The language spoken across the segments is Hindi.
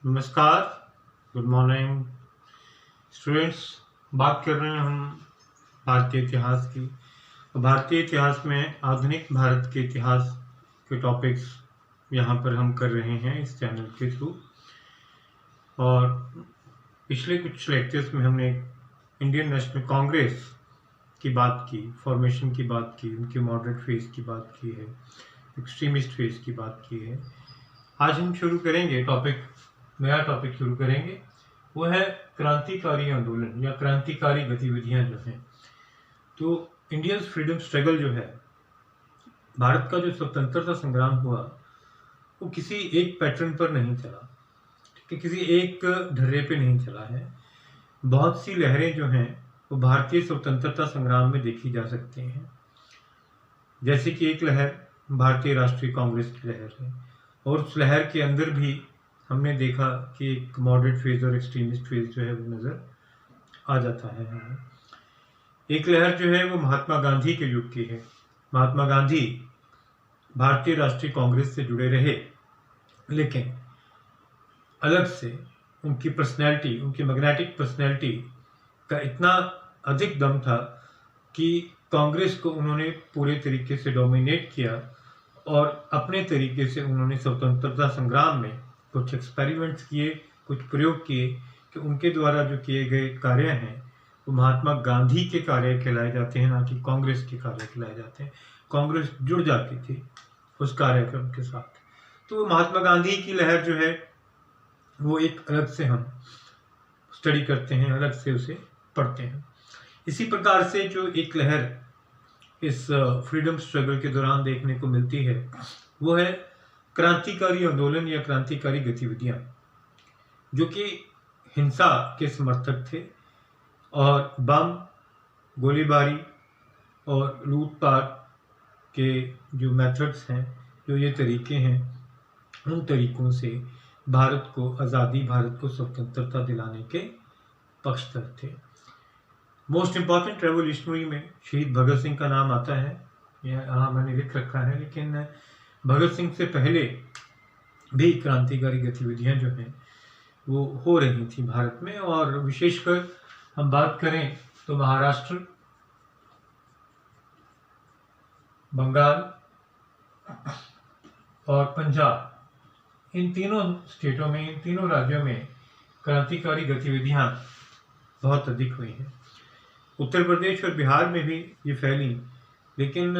नमस्कार। Good morning students. बात कर रहे हैं हम भारतीय इतिहास की। भारतीय इतिहास में आधुनिक भारत के इतिहास के टॉपिक्स यहाँ पर हम कर रहे हैं इस चैनल के थ्रू। और पिछले कुछ लेक्चर्स में हमने इंडियन नेशनल कांग्रेस की बात की, फॉर्मेशन की बात की, उनके मॉडरेट फेज की बात की है, एक्सट्रीमिस्ट फेज की बात की है। आज हम शुरू करेंगे नया टॉपिक शुरू करेंगे, वो है क्रांतिकारी आंदोलन या क्रांतिकारी गतिविधियां जो हैं। तो इंडियन फ्रीडम स्ट्रगल जो है, भारत का जो स्वतंत्रता संग्राम हुआ, वो किसी एक पैटर्न पर नहीं चला, ठीक है, किसी एक ढर्रे पे नहीं चला है। बहुत सी लहरें जो हैं वो भारतीय स्वतंत्रता संग्राम में देखी जा सकती हैं। जैसे कि एक लहर भारतीय राष्ट्रीय कांग्रेस की लहर है, और उस लहर के अंदर भी हमने देखा कि एक मॉडरेट फेज और एक्सट्रीमिस्ट फेज जो है वो नजर आ जाता है हमें। एक लहर जो है वो महात्मा गांधी के युग की है। महात्मा गांधी भारतीय राष्ट्रीय कांग्रेस से जुड़े रहे, लेकिन अलग से उनकी पर्सनैलिटी, उनकी मैग्नेटिक पर्सनैलिटी का इतना अधिक दम था कि कांग्रेस को उन्होंने पूरे तरीके से डोमिनेट किया और अपने तरीके से उन्होंने स्वतंत्रता संग्राम में कुछ एक्सपेरिमेंट्स किए, कुछ प्रयोग किए कि उनके द्वारा जो किए गए कार्य हैं वो महात्मा गांधी के कार्य कहलाए जाते हैं, ना कि कांग्रेस के कार्य कहलाए जाते हैं। कांग्रेस जुड़ जाती थी उस कार्यक्रम के साथ। तो महात्मा गांधी की लहर जो है वो एक अलग से हम स्टडी करते हैं, अलग से उसे पढ़ते हैं। इसी प्रकार से जो एक लहर इस फ्रीडम स्ट्रगल के दौरान देखने को मिलती है वो है क्रांतिकारी आंदोलन या क्रांतिकारी गतिविधियां, जो कि हिंसा के समर्थक थे और बम, गोलीबारी और लूटपाट के जो मेथड्स हैं, जो ये तरीके हैं, उन तरीकों से भारत को आज़ादी, भारत को स्वतंत्रता दिलाने के पक्षधर थे। मोस्ट इम्पॉर्टेंट रेवोल्यूशनरी में शहीद भगत सिंह का नाम आता है, यहाँ मैंने लिख रखा है, लेकिन भगत सिंह से पहले भी क्रांतिकारी गतिविधियां जो हैं वो हो रही थी भारत में। और विशेषकर हम बात करें तो महाराष्ट्र, बंगाल और पंजाब, इन तीनों स्टेटों में, इन तीनों राज्यों में क्रांतिकारी गतिविधियां बहुत अधिक हुई हैं। उत्तर प्रदेश और बिहार में भी ये फैली, लेकिन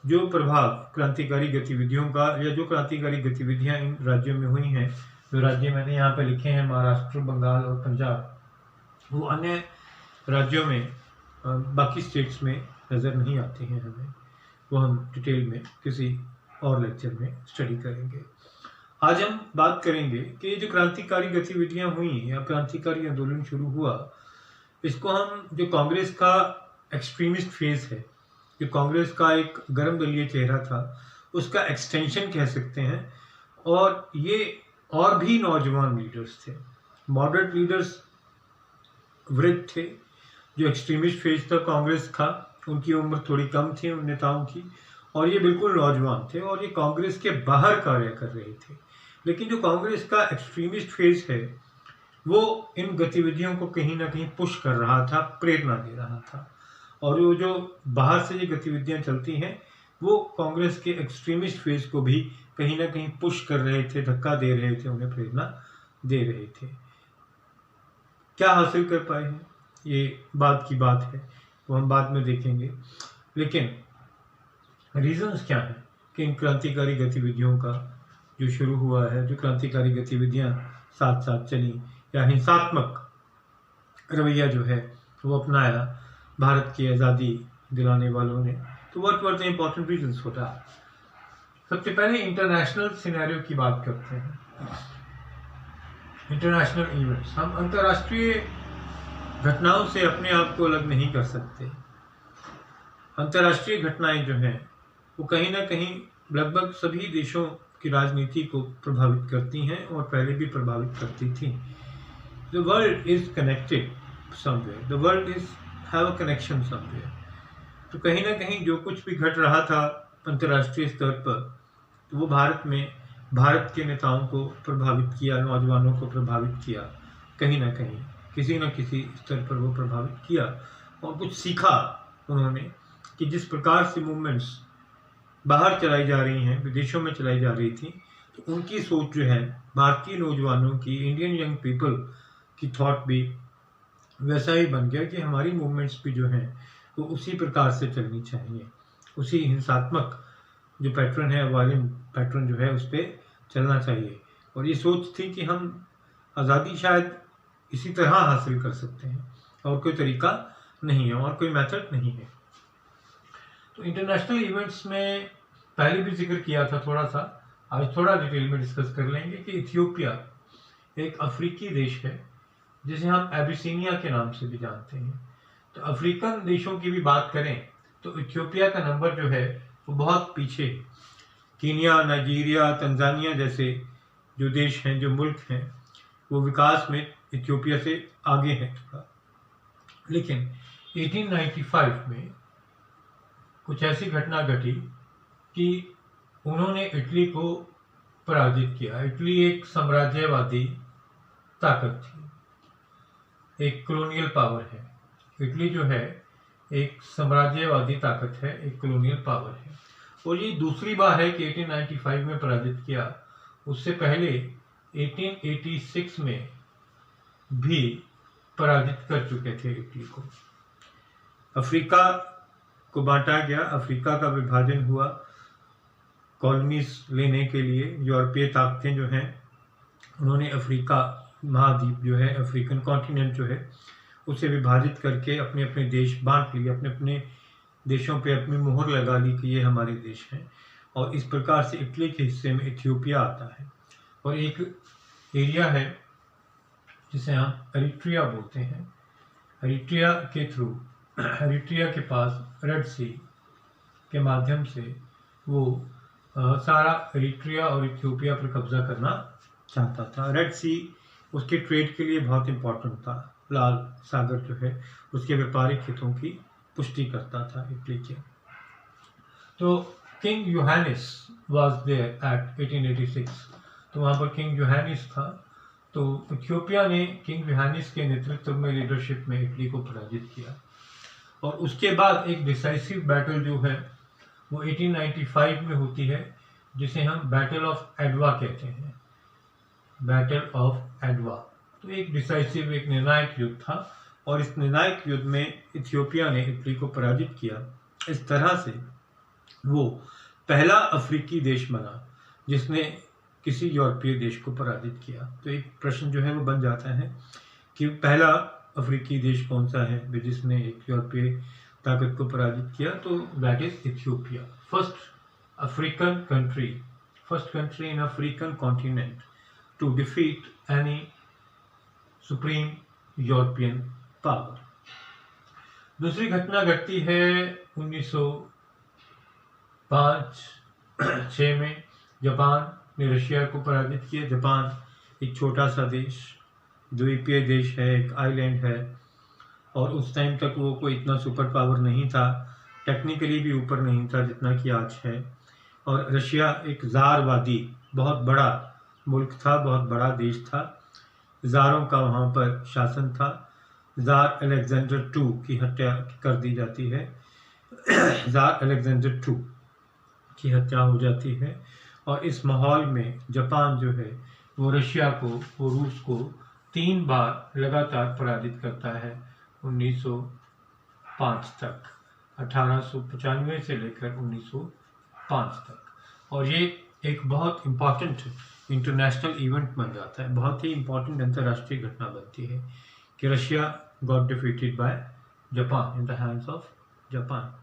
जो प्रभाव क्रांतिकारी गतिविधियों का या जो क्रांतिकारी गतिविधियां इन राज्यों में हुई हैं, जो राज्य मैंने यहाँ पे लिखे हैं महाराष्ट्र, बंगाल और पंजाब, वो अन्य राज्यों में, बाकी स्टेट्स में नज़र नहीं आती हैं हमें। वो हम डिटेल में किसी और लेक्चर में स्टडी करेंगे। आज हम बात करेंगे कि जो क्रांतिकारी गतिविधियां हुई या क्रांतिकारी आंदोलन शुरू हुआ, इसको हम जो कांग्रेस का एक्सट्रीमिस्ट फेज है, जो कांग्रेस का एक गर्म दलीय चेहरा था, उसका एक्सटेंशन कह सकते हैं। और ये और भी नौजवान लीडर्स थे, मॉडरेट लीडर्स वृद्ध थे। जो एक्सट्रीमिस्ट फेज था कांग्रेस का, उनकी उम्र थोड़ी कम थी उन नेताओं की, और ये बिल्कुल नौजवान थे और ये कांग्रेस के बाहर कार्य कर रहे थे। लेकिन जो कांग्रेस का एक्सट्रीमिस्ट फेज है वो इन गतिविधियों को कहीं ना कहीं पुश कर रहा था, प्रेरणा दे रहा था। और वो जो बाहर से ये गतिविधियां चलती हैं वो कांग्रेस के एक्सट्रीमिस्ट फेज को भी कहीं ना कहीं पुश कर रहे थे, धक्का दे रहे थे, उन्हें प्रेरणा दे रहे थे। क्या हासिल कर पाए हैं ये बात की बात है, वो हम बाद में देखेंगे। लेकिन रीजंस क्या है कि इन क्रांतिकारी गतिविधियों का जो शुरू हुआ है, जो क्रांतिकारी गतिविधियां साथ साथ चली या हिंसात्मक रवैया जो है वो अपनाया भारत की आज़ादी दिलाने वालों ने, तो what were the important reasons for that. सबसे पहले इंटरनेशनल सिनेरियो की बात करते हैं। इंटरनेशनल इवेंट्स, हम अंतर्राष्ट्रीय घटनाओं से अपने आप को अलग नहीं कर सकते। अंतर्राष्ट्रीय घटनाएं जो हैं वो कहीं ना कहीं लगभग सभी देशों की राजनीति को प्रभावित करती हैं और पहले भी प्रभावित करती थी। The world is connected somewhere. The world is have a connection somewhere. तो कहीं ना कहीं जो कुछ भी घट रहा था अंतर्राष्ट्रीय स्तर पर, तो वो भारत में भारत के नेताओं को प्रभावित किया, नौजवानों को प्रभावित किया, कहीं ना कहीं किसी न किसी स्तर पर वो प्रभावित किया और कुछ सीखा उन्होंने कि जिस प्रकार से मूवमेंट्स बाहर चलाई जा रही हैं, विदेशों में चलाई जा रही थी, तो उनकी सोच जो है भारतीय नौजवानों की, इंडियन यंग पीपल की थॉट भी वैसा ही बन गया कि हमारी मूवमेंट्स भी जो हैं वो उसी प्रकार से चलनी चाहिए, उसी हिंसात्मक जो पैटर्न है, वायलेंट पैटर्न जो है उस पर चलना चाहिए। और ये सोच थी कि हम आज़ादी शायद इसी तरह हासिल कर सकते हैं और कोई तरीका नहीं है और कोई मेथड नहीं है। तो इंटरनेशनल इवेंट्स में पहले भी जिक्र किया था थोड़ा सा, आज थोड़ा डिटेल में डिस्कस कर लेंगे कि इथियोपिया एक अफ्रीकी देश है जिसे हम एबिसिनिया के नाम से भी जानते हैं। तो अफ्रीकन देशों की भी बात करें तो इथियोपिया का नंबर जो है वो बहुत पीछे। कीनिया, नाइजीरिया, तंजानिया जैसे जो देश हैं, जो मुल्क हैं, वो विकास में इथियोपिया से आगे हैं थोड़ा। लेकिन 1895 में कुछ ऐसी घटना घटी कि उन्होंने इटली को पराजित किया। इटली एक साम्राज्यवादी ताकत थी, एक कॉलोनियल पावर है। इटली जो है एक साम्राज्यवादी ताकत है, एक कॉलोनियल पावर है। और ये दूसरी बार है कि 1895 में पराजित किया। उससे पहले 1886 में भी पराजित कर चुके थे इटली को। अफ्रीका को बांटा गया, अफ्रीका का विभाजन हुआ कॉलोनीज लेने के लिए। यूरोपीय ताकतें जो हैं उन्होंने अफ्रीका महाद्वीप जो है, अफ्रीकन कॉन्टिनेंट जो है, उसे विभाजित करके अपने अपने देश बांट लिए, अपने अपने देशों पे अपनी मोहर लगा ली कि ये हमारे देश हैं। और इस प्रकार से इटली के हिस्से में इथियोपिया आता है। और एक एरिया है जिसे हम एरिट्रिया बोलते हैं। एरिट्रिया के थ्रू, एरिट्रिया के पास रेड सी के माध्यम से वो सारा एरिट्रिया और इथियोपिया पर कब्जा करना चाहता था। रेड सी उसके ट्रेड के लिए बहुत इम्पोर्टेंट था। लाल सागर जो है उसके व्यापारिक हितों की पुष्टि करता था इटली के। तो किंग यूहानिस वाज देयर एट 1886। तो वहाँ पर किंग यूहानिस था। तो इथियोपिया ने किंग यूहानिस के नेतृत्व में, लीडरशिप में इटली को पराजित किया। और उसके बाद एक डिसाइसिव बैटल जो है वो 1895 में होती है, जिसे हम बैटल ऑफ एडवा कहते हैं। बैटल ऑफ एडवा तो एक डिसाइसिव, एक निर्णायक युद्ध था। और इस निर्णायक युद्ध में इथियोपिया ने इटली को पराजित किया। इस तरह से वो पहला अफ्रीकी देश बना जिसने किसी यूरोपीय देश को पराजित किया। तो एक प्रश्न जो है वो बन जाता है कि पहला अफ्रीकी देश कौन सा है जिसने एक यूरोपीय ताकत को पराजित किया। तो that is Ethiopia, first African country, first country in African continent to defeat any supreme European power. दूसरी घटना घटती है 1905-6 में। जापान ने रशिया को पराजित किया। जापान एक छोटा सा देश, द्वीपीय देश है, एक आइलैंड है। और उस टाइम तक वो कोई इतना सुपर पावर नहीं था, टेक्निकली भी ऊपर नहीं था जितना कि आज है। और रशिया एक ज़ारवादी बहुत बड़ा मुल्क था, बहुत बड़ा देश था। ज़ारों का वहाँ पर शासन था। ज़ार अलेक्जेंडर II की हत्या कर दी जाती है। ज़ार अलेक्जेंडर II की हत्या हो जाती है। और इस माहौल में जापान जो है वो रशिया को, वो रूस को 3 बार लगातार पराजित करता है 1905 तक, 1895 से लेकर 1905 तक। और ये एक बहुत इम्पॉर्टेंट इंटरनेशनल इवेंट बन जाता है, बहुत ही इम्पॉर्टेंट अंतर्राष्ट्रीय घटना बनती है कि Russia got defeated by Japan, in the hands of Japan.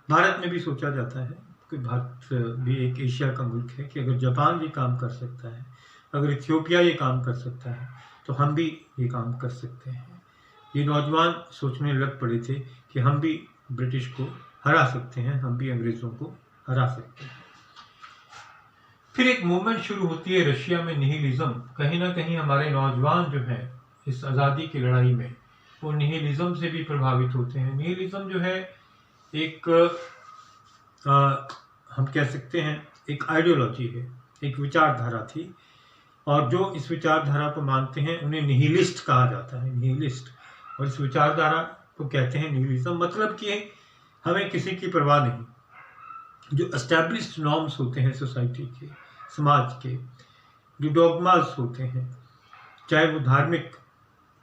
Bharat में भी सोचा जाता है कि भारत भी एक एशिया का मुल्क है कि अगर जापान ये काम कर सकता है, अगर इथियोपिया ये काम कर सकता है, तो हम भी ये काम कर सकते हैं। ये नौजवान सोचने लग पड़े थे कि हम भी ब्रिटिश को हरा सकते हैं, हम भी अंग्रेज़ों को हरा सकते हैं। फिर एक मूवमेंट शुरू होती है रशिया में, निहिलिज्म। कहीं ना कहीं हमारे नौजवान जो हैं इस आज़ादी की लड़ाई में वो निहिलिज्म से भी प्रभावित होते हैं। निहिलिज्म जो है एक हम कह सकते हैं एक आइडियोलॉजी है, एक विचारधारा थी, और जो इस विचारधारा को मानते हैं उन्हें निहिलिस्ट कहा जाता है, निहिलिस्ट। और इस विचारधारा को कहते हैं निहिलिज्म। मतलब कि हमें किसी की परवाह नहीं, जो एस्टैब्लिश्ड नॉर्म्स होते हैं सोसाइटी के, समाज के, जो डॉगमास होते हैं, चाहे वो धार्मिक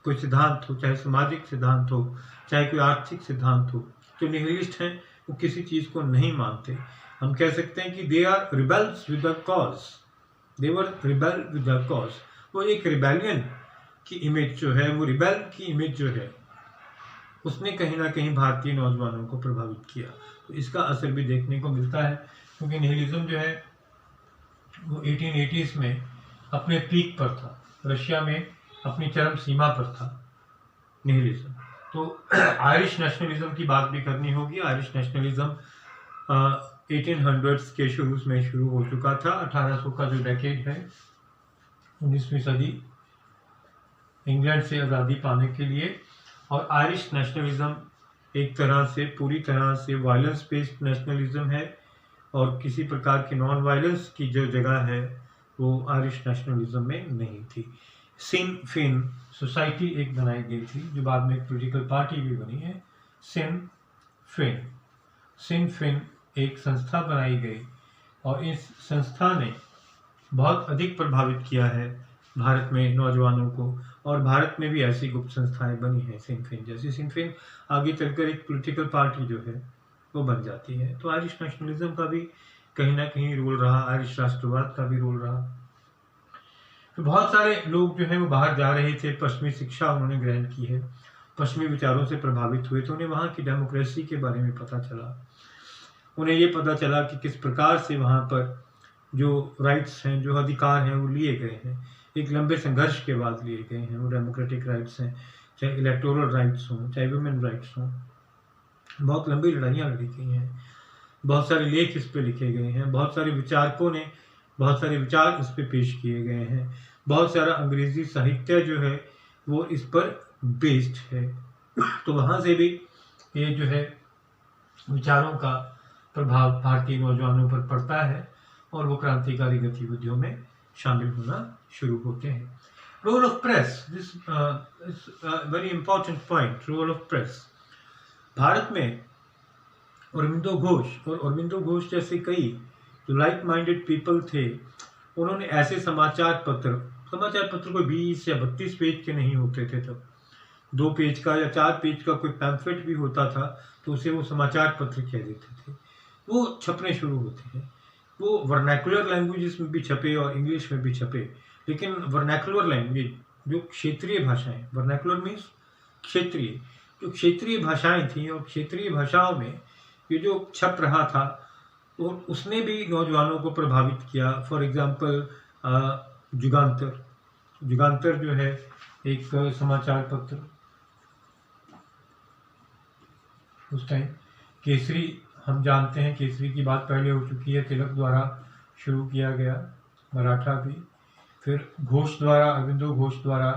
कोई सिद्धांत हो, चाहे सामाजिक सिद्धांत हो, चाहे कोई आर्थिक सिद्धांत हो, जो निहिलिस्ट हैं वो किसी चीज़ को नहीं मानते। हम कह सकते हैं कि they are rebels with the cause, they were rebel with the cause. वो एक रिबेलियन की इमेज जो है, वो रिबेल की इमेज जो है, उसने कहीं ना कहीं भारतीय नौजवानों को प्रभावित किया। तो इसका असर भी देखने को मिलता है, क्योंकि निहिलिज्म जो है वो 1880s में अपने पीक पर था, रशिया में अपनी चरम सीमा पर था निहिलिज्म। तो आयरिश नेशनलिज्म की बात भी करनी होगी। आयरिश नेशनलिज्म 1800s के शुरू में शुरू हो चुका था। 1800 का जो डेकेड है, 19वीं सदी, इंग्लैंड से आज़ादी पाने के लिए। और आयरिश नेशनलिज्म एक तरह से, पूरी तरह से वायलेंस बेस्ड नेशनलिज्म है, और किसी प्रकार की नॉन वायलेंस की जो जगह है वो आयरिश नेशनलिज्म में नहीं थी। सिन फेन सोसाइटी एक बनाई गई थी, जो बाद में एक पॉलिटिकल पार्टी भी बनी है, सिन फेन एक संस्था बनाई गई, और इस संस्था ने बहुत अधिक प्रभावित किया है भारत में नौजवानों को। और भारत में भी ऐसी गुप्त संस्थाएं बनी हैं सिन फेन जैसी। सिन फेन आगे चलकर एक पॉलिटिकल पार्टी जो है वो बन जाती है। तो आयरिश नेशनलिज्म का भी कहीं ना कहीं रोल रहा, आयरिश राष्ट्रवाद का भी रोल रहा। तो बहुत सारे लोग जो हैं वो बाहर जा रहे थे, पश्चिमी शिक्षा उन्होंने ग्रहण की है, पश्चिमी विचारों से प्रभावित हुए, तो उन्हें वहाँ की डेमोक्रेसी के बारे में पता चला। उन्हें ये पता चला कि किस प्रकार से वहाँ पर जो राइट्स हैं, जो अधिकार हैं, वो लिए गए हैं, एक लंबे संघर्ष के बाद लिए गए हैं। वो डेमोक्रेटिक राइट्स हैं, चाहे इलेक्टोरल राइट्स हों, चाहे वुमेन राइट्स हों, बहुत लंबी लड़ाइयाँ लड़ी गई हैं, बहुत सारे लेख इस पे लिखे गए हैं, बहुत सारे विचारकों ने बहुत सारे विचार इस पे पेश किए गए हैं, बहुत सारा अंग्रेजी साहित्य जो है वो इस पर बेस्ड है। तो वहाँ से भी ये जो है विचारों का प्रभाव भारतीय नौजवानों पर पड़ता है, और वो क्रांतिकारी गतिविधियों में शामिल होना शुरू होते हैं। Role of press, this is very important point, role of press. Bharat में अरबिंदो घोष जैसे कई जो लाइक माइंडेड पीपल थे, उन्होंने ऐसे समाचार पत्र कोई 20 या 32 पेज के नहीं होते थे तब, 2 पेज का या 4 पेज का कोई पैम्फलेट भी होता था तो उसे वो समाचार पत्र कह देते थे। वो छपने शुरू होते हैं, वो वर्नैकुलर लैंग्वेजेस में भी छपे और इंग्लिश में भी छपे। लेकिन वर्नैकुलर लैंग्वेज, जो क्षेत्रीय भाषाएं, वर्नैकुलर मीन्स क्षेत्रीय, जो क्षेत्रीय भाषाएं थी, और क्षेत्रीय भाषाओं में ये जो छप रहा था और उसने भी नौजवानों को प्रभावित किया। फॉर एग्जांपल जुगांतर जो है एक समाचार पत्र, उस टाइम केसरी, हम जानते हैं केसरी की बात पहले हो चुकी है, तिलक द्वारा शुरू किया गया, मराठा भी, फिर घोष द्वारा, अरबिंदो घोष द्वारा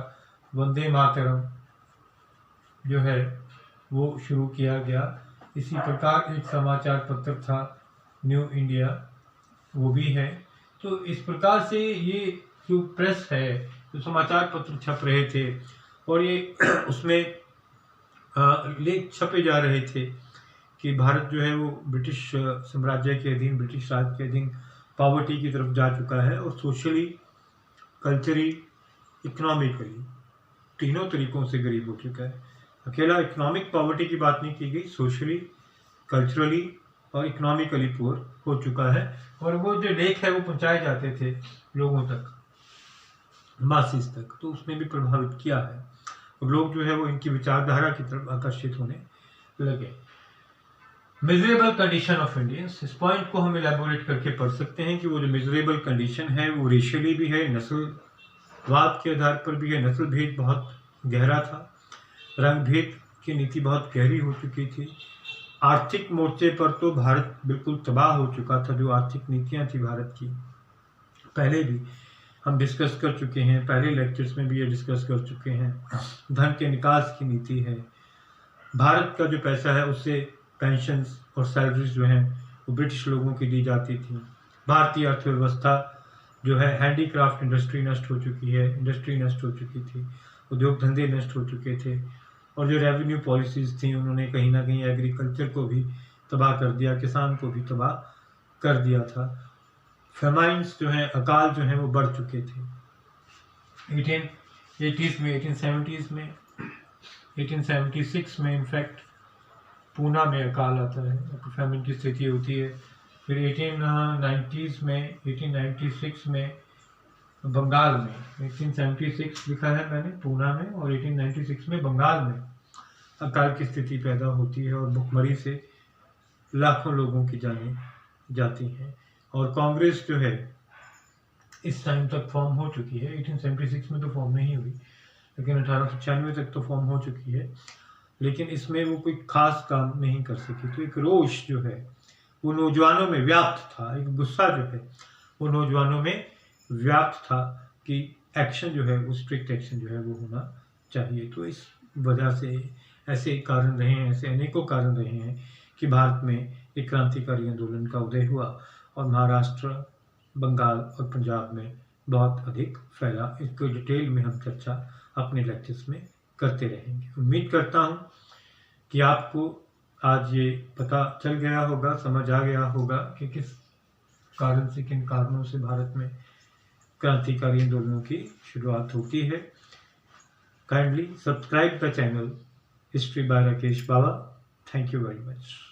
वंदे मातरम जो है वो शुरू किया गया। इसी प्रकार एक समाचार पत्र था न्यू इंडिया, वो भी है। तो इस प्रकार से ये जो प्रेस है, जो समाचार पत्र छप रहे थे और ये उसमें लेख छपे जा रहे थे कि भारत जो है वो ब्रिटिश साम्राज्य के अधीन, ब्रिटिश राज के अधीन पॉवर्टी की तरफ जा चुका है, और सोशली, कल्चरली, इकोनॉमिकली तीनों तरीकों से गरीब हो चुका है। अकेला इकोनॉमिक पॉवर्टी की बात नहीं की गई, सोशली, कल्चरली और इकोनॉमिकली पुअर हो चुका है। और वो जो लेख है वो पहुंचाए जाते थे लोगों तक, मासिस तक, तो उसने भी प्रभावित किया है, और लोग जो है वो इनकी विचारधारा की तरफ आकर्षित होने लगे। मिजरेबल कंडीशन ऑफ इंडियंस, इस पॉइंट को हम एलैबोरेट करके पढ़ सकते हैं कि वो जो मिजरेबल कंडीशन है वो रेशियली भी है, नस्लवाद के आधार पर भी है। नस्ल भेद बहुत गहरा था, रंग भेद की नीति बहुत गहरी हो चुकी थी। आर्थिक मोर्चे पर तो भारत बिल्कुल तबाह हो चुका था। जो आर्थिक नीतियां थी भारत की, पहले भी हम डिस्कस कर चुके हैं, पहले लेक्चर्स में भी ये डिस्कस कर चुके हैं। धन के निकास की नीति है, भारत का जो पैसा है उससे पेंशन्स और सैलरीज जो हैं वो ब्रिटिश लोगों की दी जाती थी। भारतीय अर्थव्यवस्था जो है, हैंडीक्राफ्ट इंडस्ट्री नष्ट हो चुकी है, इंडस्ट्री नष्ट हो चुकी थी, उद्योग धंधे नष्ट हो चुके थे, और जो रेवेन्यू पॉलिसीज़ थी उन्होंने कहीं ना कहीं एग्रीकल्चर को भी तबाह कर दिया, किसान को भी तबाह कर दिया था। फेमाइन्स जो हैं, अकाल जो हैं वो बढ़ चुके थे। 1880s में, 1870s में, 1876 में इनफैक्ट पूना में अकाल आता है, फेमिन की स्थिति होती है। फिर 1890s में, 1896 में बंगाल में, 1876 लिखा है मैंने पूना में, और 1896 में बंगाल में अकाल की स्थिति पैदा होती है और भुखमरी से लाखों लोगों की जानें जाती हैं। और कांग्रेस जो है इस टाइम तक फॉर्म हो चुकी है, 1876 में तो फॉर्म नहीं हुई, लेकिन 1896 तक तो फॉर्म हो चुकी है, लेकिन इसमें वो कोई खास काम नहीं कर सकी। तो एक रोष जो है वो नौजवानों में व्याप्त था, एक गुस्सा जो है वो नौजवानों में व्याप्त था कि एक्शन जो है वो स्ट्रिक्ट एक्शन जो है वो होना चाहिए। तो इस वजह से ऐसे कारण रहे हैं, ऐसे अनेकों कारण रहे हैं कि भारत में एक क्रांतिकारी आंदोलन का उदय हुआ और महाराष्ट्र, बंगाल और पंजाब में बहुत अधिक फैला। इसको डिटेल में हम चर्चा अपने लेक्चर्स में करते रहेंगे। उम्मीद करता हूँ कि आपको आज ये पता चल गया होगा, समझ आ गया होगा कि किस कारण से, किन कारणों से भारत में क्रांतिकारी आंदोलनों की शुरुआत होती है। Kindly subscribe the channel history by Rakesh Baba. Thank you very much.